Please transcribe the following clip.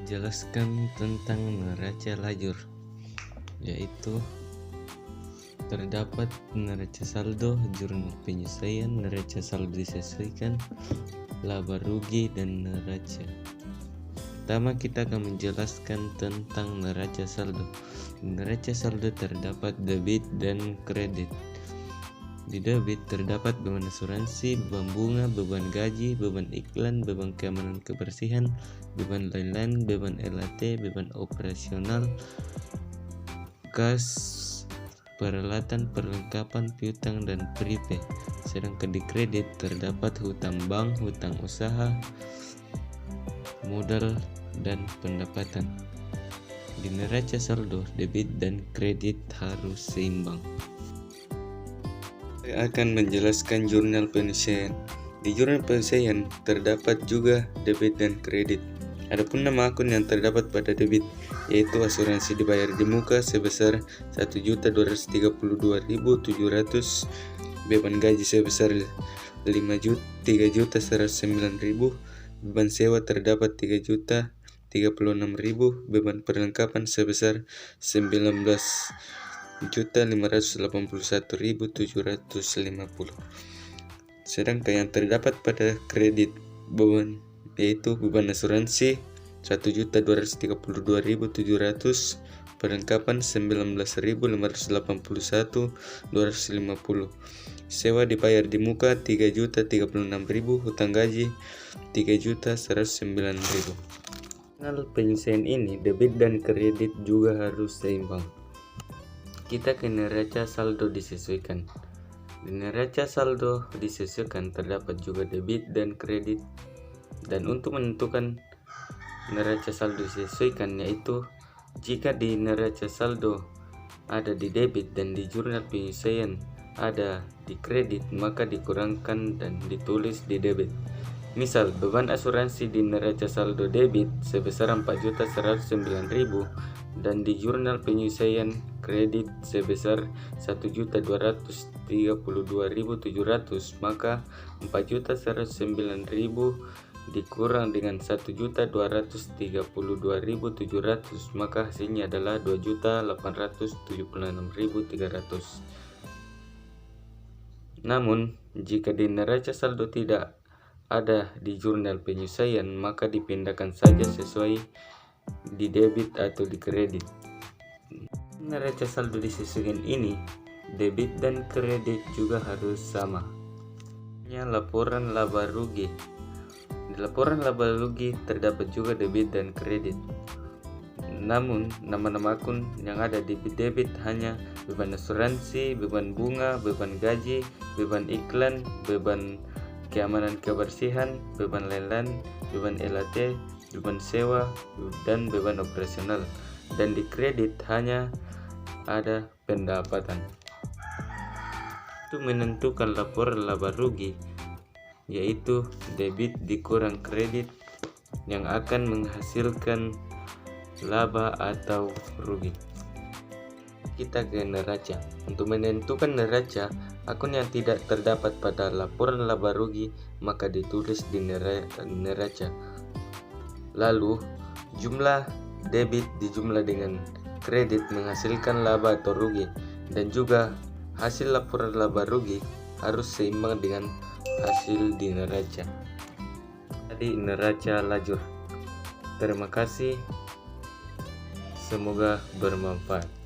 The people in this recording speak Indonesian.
menjelaskan tentang neraca lajur, yaitu terdapat neraca saldo, jurnal penyelesaian, neraca saldo disesuaikan, laba rugi, dan neraca. Pertama, kita akan menjelaskan tentang neraca saldo. Neraca saldo terdapat debit dan kredit. Di debit terdapat beban asuransi, beban bunga, beban gaji, beban iklan, beban keamanan kebersihan, beban lain-lain, beban LAT, beban operasional, kas, peralatan, perlengkapan, piutang, dan prepaid. Sedangkan di kredit terdapat hutang bank, hutang usaha, modal, dan pendapatan. Di neraca saldo, debit dan kredit harus seimbang. Saya akan menjelaskan jurnal penyelesaian. Di jurnal penyelesaian terdapat juga debit dan kredit. Adapun nama akun yang terdapat pada debit yaitu asuransi dibayar di muka sebesar 1.232.700, beban gaji sebesar 3.109.000, beban sewa terdapat 3.036.000, beban perlengkapan sebesar 19.581.750. Sedangkan yang terdapat pada kredit beban yaitu beban asuransi 1.232.700, perlengkapan 19.581.250, sewa dibayar di muka 3.036.000, hutang gaji 3.109.000. Jurnal penyelesaian ini debit dan kredit juga harus seimbang. Kita ke neraca saldo disesuaikan. Di neraca saldo disesuaikan terdapat juga debit dan kredit. Dan untuk menentukan neraca saldo disesuaikan yaitu jika di neraca saldo ada di debit dan di jurnal penyelesaian ada di kredit, maka dikurangkan dan ditulis di debit. Misal, beban asuransi di neraca saldo debit sebesar 4.109.000 dan di jurnal penyelesaian kredit sebesar 1.232.700, maka 4.109.000 dikurang dengan 1.232.700, maka hasilnya adalah 2.876.300. Namun, jika di neraca saldo tidak ada di jurnal penyelesaian, maka dipindahkan saja sesuai di debit atau di kredit. Neraca saldo disesuaikan ini, debit dan kredit juga harus sama. Laporan laba rugi. Di laporan laba rugi terdapat juga debit dan kredit. Namun, nama-nama akun yang ada di debit hanya beban asuransi, beban bunga, beban gaji, beban iklan, beban keamanan kebersihan, beban lain-lain, beban LAT, beban sewa, dan beban operasional. Dan di kredit hanya ada pendapatan. Untuk menentukan laporan laba rugi yaitu debit dikurang kredit yang akan menghasilkan laba atau rugi. Kita ke neraca. Untuk menentukan neraca, akun yang tidak terdapat pada laporan laba rugi maka ditulis di neraca. Lalu, jumlah debit dijumlah dengan kredit menghasilkan laba atau rugi, dan juga hasil laporan laba rugi harus seimbang dengan hasil di neraca. Tadi neraca lajur. Terima kasih. Semoga bermanfaat.